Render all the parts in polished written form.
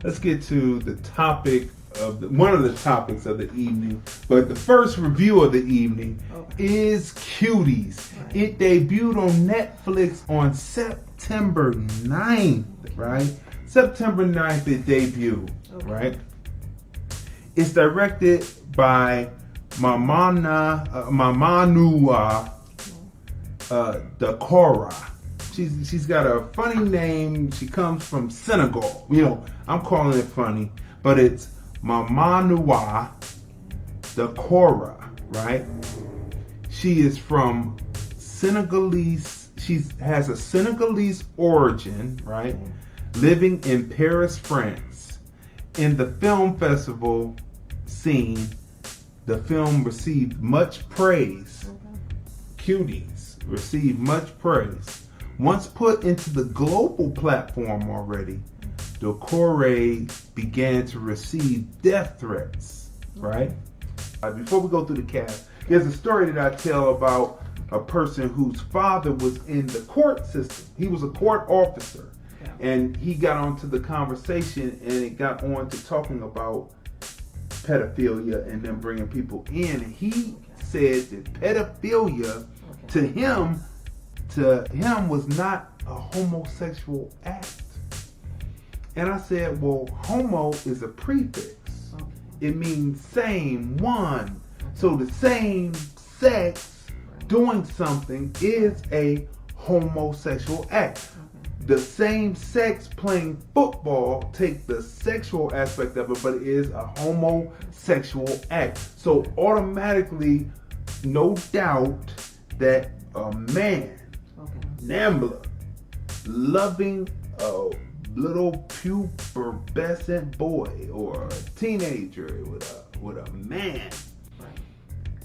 let's get to the topic one of the topics of the evening. But the first review of the evening is Cuties. Right. It debuted on Netflix on September 9th, right? September 9th it debuted, right? It's directed by Mamanua Dakora. She's got a funny name. She comes from Senegal. You know, I'm calling it funny, but it's Mamanua Dakora, right? She is from Senegalese. She has a Senegalese origin, right? Living in Paris, France. In the film festival scene, the film received much praise. Cuties received much praise. Once put into the global platform already, Dakora began to receive death threats, right? Before we go through the cast, there's a story that I tell about a person whose father was in the court system. He was a court officer, and he got onto the conversation, and it got on to talking about pedophilia and then bringing people in. And he said that pedophilia to him was not a homosexual act. And I said, well, homo is a prefix. It means same, one. So the same sex doing something is a homosexual act. The same sex playing football take the sexual aspect of it, but it is a homosexual act. So automatically, no doubt that a man, Nambla, loving a little pubescent boy or a teenager with a man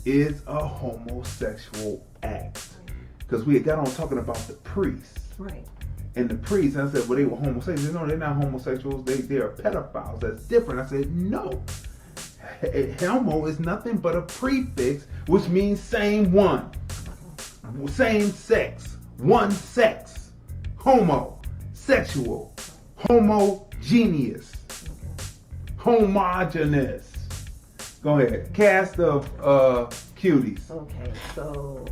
is a homosexual act. Because we had got on talking about the priests. Right. And the priests, and I said, well, they were homosexuals. No, they're not homosexuals. They are pedophiles. That's different. I said, no. Homo is nothing but a prefix, which means same one. Same sex. One sex. Homo. Sexual. Homogeneous. Homogeneous. Go ahead. Cast of Cuties. Okay, so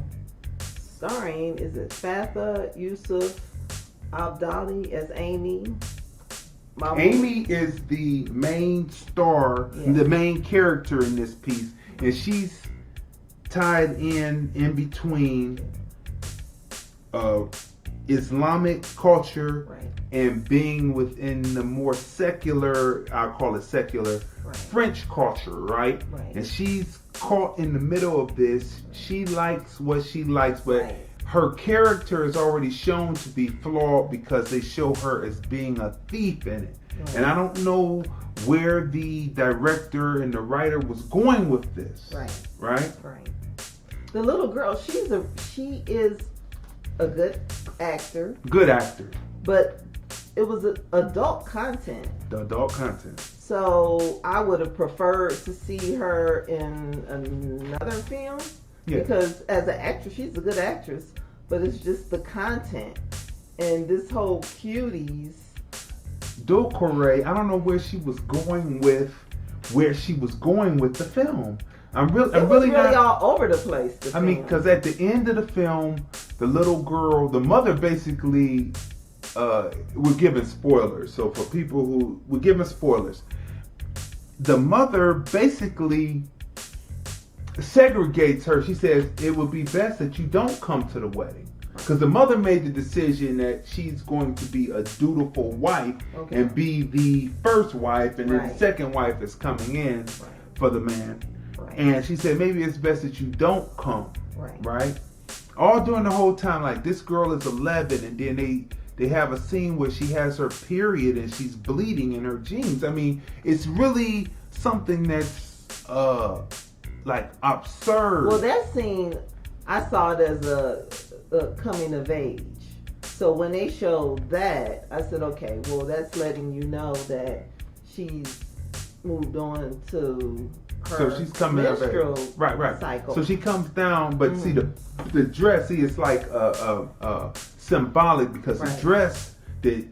starring, is it Fatha Yusuf Abdali as Amy? Amy is the main star, the main character in this piece, and she's tied in between Islamic culture and being within the more secular, I'll call it secular, French culture, right? And she's caught in the middle of this. She likes what she likes, but her character is already shown to be flawed because they show her as being a thief in it. And I don't know where the director and the writer was going with this. Right. The little girl, she is a good actor. Good actor. But it was adult content. The adult content. So I would have preferred to see her in another film. Because as an actress, she's a good actress. But it's just the content. And this whole Cuties. Dakora, I don't know where she was going with the film. I'm really not all over the place. I mean, because at the end of the film, the little girl, the mother basically, we're giving spoilers. So for people who, we're giving spoilers. The mother basically segregates her. She says it would be best that you don't come to the wedding. Because the mother made the decision that she's going to be a dutiful wife and be the first wife, and then the second wife is coming in for the man. And she said, maybe it's best that you don't come. Right? All during the whole time, like this girl is 11, and then they have a scene where she has her period and she's bleeding in her jeans. I mean, it's really something that's like absurd. Well, that scene, I saw it as a coming of age. So when they showed that, I said, okay, well, that's letting you know that she's moved on to her so she's coming menstrual cycle. So she comes down, but see the dress, it's like symbolic because the dress that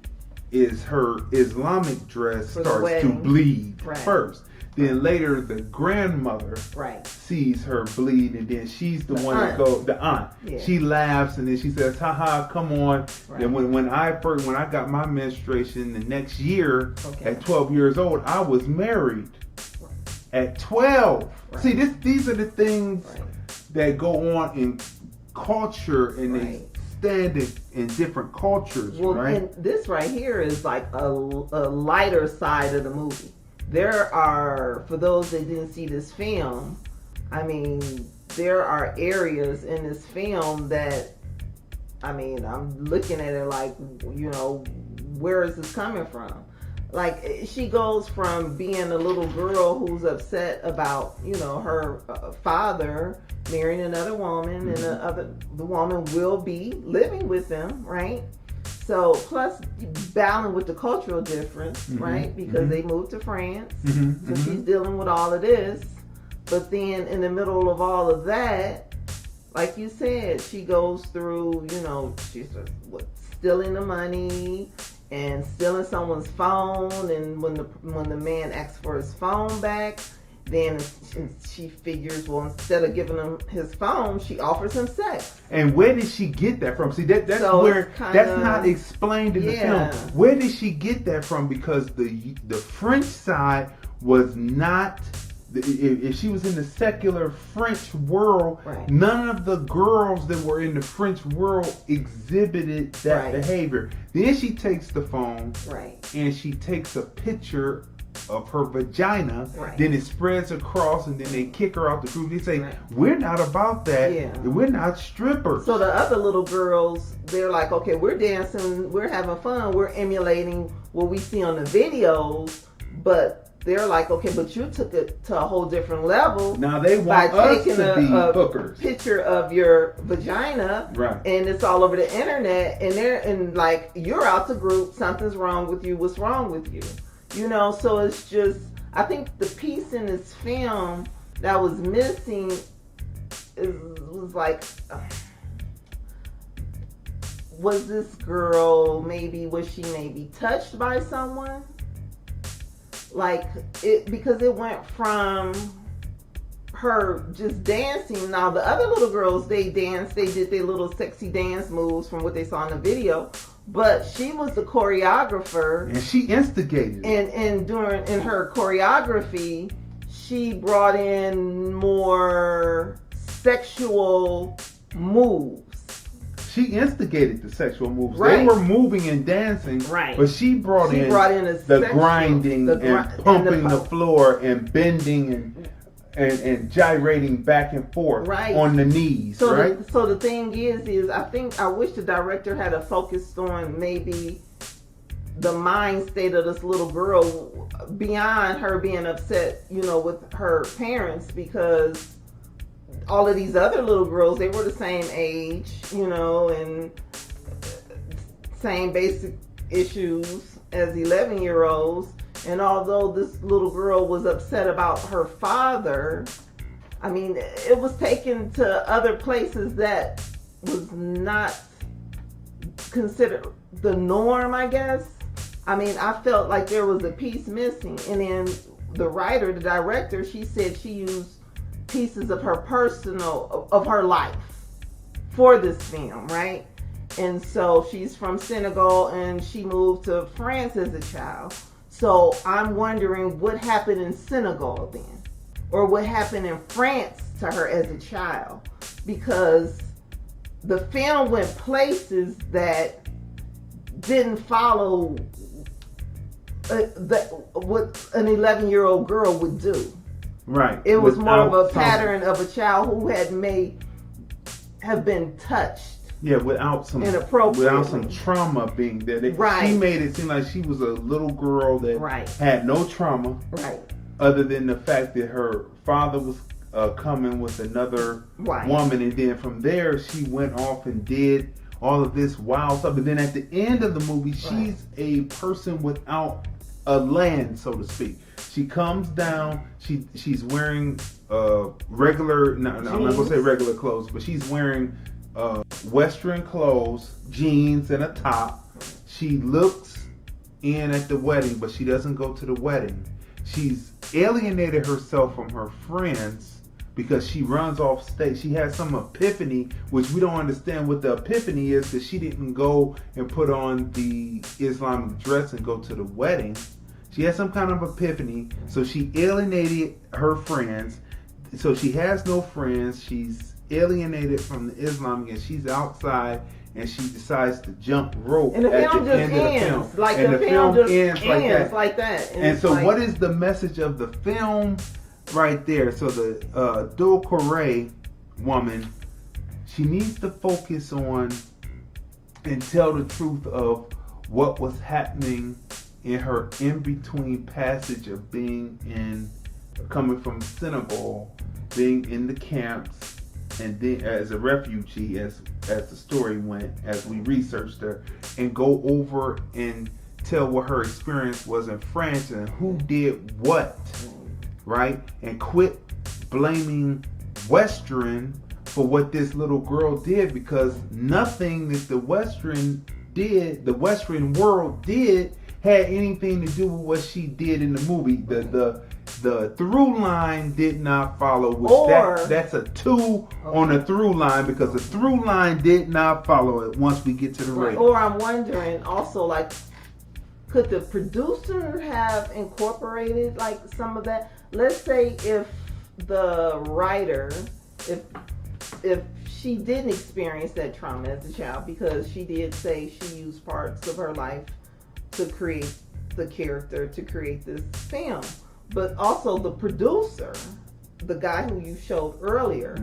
is her Islamic dress For the starts to wedding. bleed Right. first. Then later the grandmother Right. sees her bleed, and then she's the one aunt. that goes, the aunt. Yeah. She laughs, and then she says, haha, come on. Right. And when I got my menstruation the next year, Okay. at 12 years old, I was married. At 12. Right. See, these are the things Right. that go on in culture, and Right. they stand in different cultures, Well, right? and this right here is like a lighter side of the movie. There are, for those that didn't see this film, I mean, there are areas in this film that, I mean, I'm looking at it like, you know, where is this coming from? Like, she goes from being a little girl who's upset about, you know, her father marrying another woman, and the woman will be living with them, right? So, plus battling with the cultural difference, right? Because they moved to France, so she's dealing with all of this. But then in the middle of all of that, like you said, she goes through, you know, she's stealing the money and stealing someone's phone. And when the man asks for his phone back, then she figures, well, instead of giving him his phone, she offers him sex. And where did she get that from? See, that's So where it's kinda, that's not explained in the yeah. film. Where did she get that from? Because the French side was not. If she was in the secular French world, Right. none of the girls that were in the French world exhibited that Right. behavior. Then she takes the phone, Right. and she takes a picture of her vagina. Right. Then it spreads across, and then they kick her out the group. They say, Right. "We're not about that. Yeah. We're not strippers." So the other little girls, they're like, okay, we're dancing, we're having fun, we're emulating what we see on the videos, but they're like, okay, but you took it to a whole different level. Now they by want us taking to be hookers. picture of your vagina, Right. and it's all over the internet, and like, you're out the group, something's wrong with you, what's wrong with you? You know, so it's just, I think the piece in this film that was missing was like, was this girl was she maybe touched by someone? Like, because it went from her just dancing. Now the other little girls, they danced, they did their little sexy dance moves from what they saw in the video, but she was the choreographer, And she instigated it. and in her choreography, she brought in more sexual moves. She instigated the sexual moves. Right. They were moving and dancing, Right. but she brought in a the sexual, grinding and pumping the pump. floor and bending and gyrating back and forth Right. on the knees, So right? so the thing is I wish the director had a focus on maybe the mind state of this little girl beyond her being upset, you know, with her parents, because all of these other little girls, they were the same age, you know, and same basic issues as 11-year-olds. And although this little girl was upset about her father, I mean, it was taken to other places that was not considered the norm, I guess. I mean, I felt like there was a piece missing. And then the writer, the director, she said she used pieces of her of her life for this film, right? And so she's from Senegal and she moved to France as a child. So I'm wondering what happened in Senegal then, or what happened in France to her as a child, because the film went places that didn't follow what an 11-year-old girl would do. Right. It was more of a Without pattern of a child who have been touched. Yeah, without some trauma being there. Right. She made it seem like she was a little girl that Right. had no trauma, Right. other than the fact that her father was coming with another Right. woman, and then from there she went off and did all of this wild stuff. But then at the end of the movie, she's a person without a land, so to speak. She comes down. She's wearing regular. No, I'm not gonna say regular clothes, but she's wearing Western clothes, jeans, and a top. She looks in at the wedding, but she doesn't go to the wedding. She's alienated herself from her friends because she runs off stage. She has some epiphany, which we don't understand what the epiphany is, because she didn't go and put on the Islamic dress and go to the wedding. She had some kind of epiphany, so she alienated her friends. So she has no friends. She's alienated from the Islamic, and she's outside, and she decides to jump rope and the at film the just end of the film. ends. Like and the film just ends like that. And so what is the message of the film right there? So the Dul Corey woman, she needs to focus on and tell the truth of what was happening in her in-between passage of coming from Senegal, being in the camps, and then as a refugee, as the story went, as we researched her, and go over and tell what her experience was in France and who did what, right? And quit blaming Western for what this little girl did, because nothing that the Western world did had anything to do with what she did in the movie. The through line did not follow, which that's a 2 on the through line, because the through line did not follow it once we get to the rating. Or I'm wondering also, like, could the producer have incorporated like some of that? Let's say if the writer, if she didn't experience that trauma as a child, because she did say she used parts of her life to create the character, to create this film. But also the producer, the guy who you showed earlier,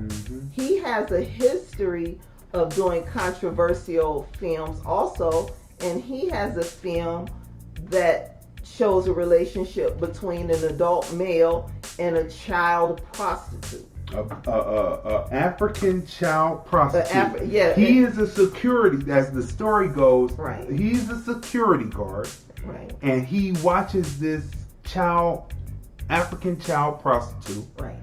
he has a history of doing controversial films also, and he has a film that shows a relationship between an adult male and a child prostitute. African child prostitute. He is a security, as the story goes. Right. He's a security guard. Right. And he watches this African child prostitute. Right.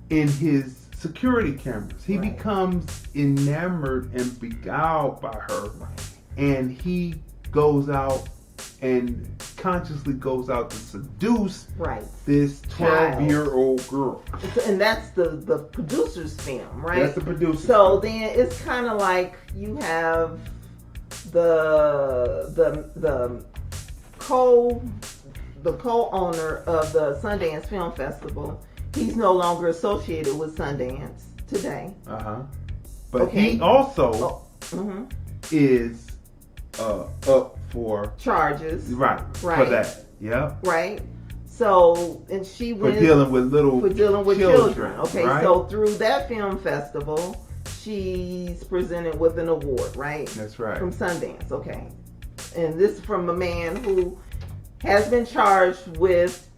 In his security cameras. He becomes enamored and beguiled by her. Right. And he goes out and consciously goes out to seduce this 12-year-old girl. And that's the producer's film, right? That's the producer's film. Then it's kind of like you have the co-owner of the Sundance Film Festival. He's no longer associated with Sundance today. But he also is up for charges. Right. For that. Yeah. Right. So, and she went for dealing with children. Okay. Right? So through that film festival, she's presented with an award, right? That's right. From Sundance. Okay. And this is from a man who has been charged with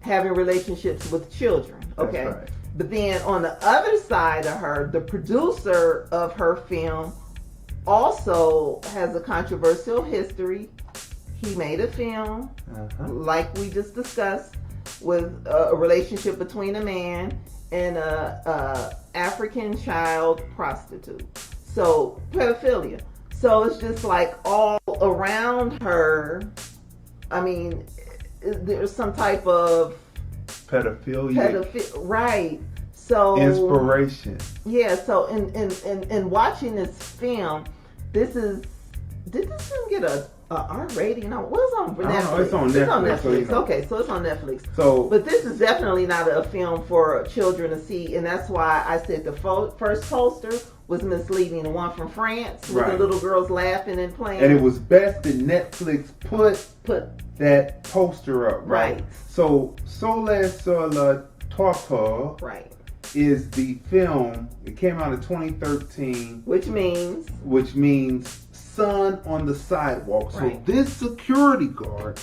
having relationships with children. Okay. That's right. But then on the other side of her, the producer of her film also has a controversial history. He made a film, like we just discussed, with a relationship between a man and a African child prostitute. So, pedophilia. So it's just like all around her. I mean, there's some type of pedophilia. Right. So inspiration. Yeah. So in watching this film, did this film get a R rating? No, what's on Netflix? It's on Netflix. It's on Netflix. So, you know. Okay, so it's on Netflix. So, but this is definitely not a film for children to see, and that's why I said the first poster was misleading. The one from France with the little girls laughing and playing. And it was best that Netflix put that poster up. Right. So Soleil sur la Toiture. Right. Is the film. It came out in 2013. Which means sun on the sidewalk. So this security guard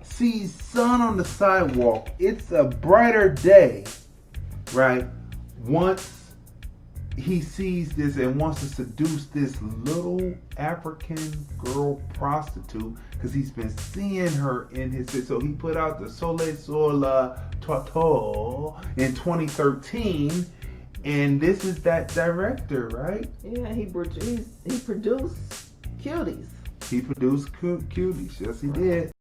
sees sun on the sidewalk. It's a brighter day, right? Once he sees this and wants to seduce this little African girl prostitute, because he's been seeing her in his city. So he put out the Soleil sur la Toiture in 2013, and this is that director, right? Yeah, he produced Cuties. He produced Cuties. Yes, he did.